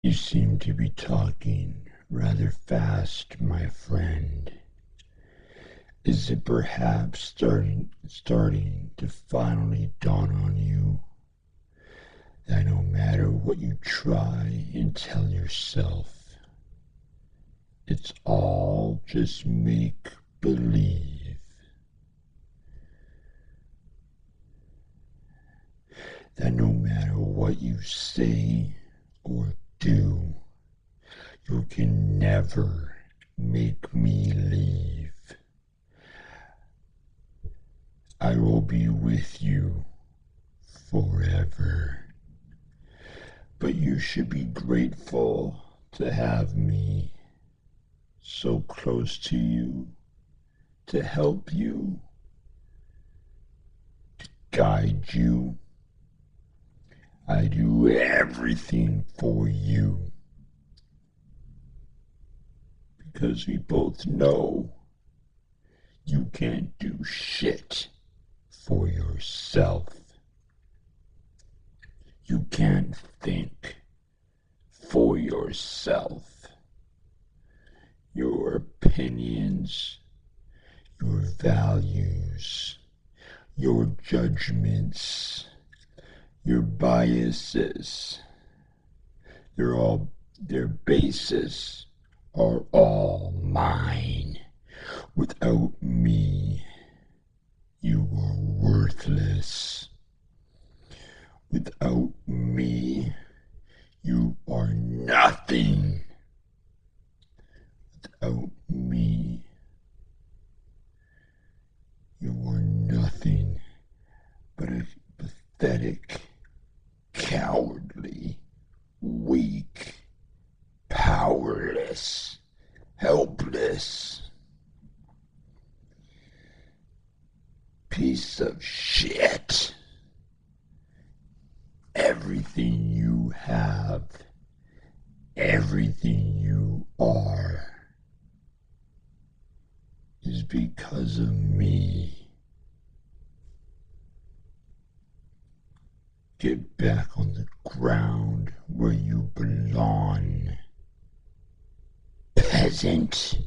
You seem to be talking rather fast, my friend. Is it perhaps starting to finally dawn on you that no matter what you try and tell yourself, it's all just make believe? That no matter what you say or do, you can never make me leave. I will be with you forever. But you should be grateful to have me so close to you, to help you, guide you. I do everything for you because we both know you can't do shit for yourself. You can't think for yourself. Your opinions, your values, your judgments, your biases, their bases are all mine. Without me, you are worthless. Without me, you are nothing. Without me, you are nothing but a pathetic, cowardly, weak, powerless, helpless piece of shit. Everything you have, everything you are, is because of me. Get back on the ground where you belong, peasant.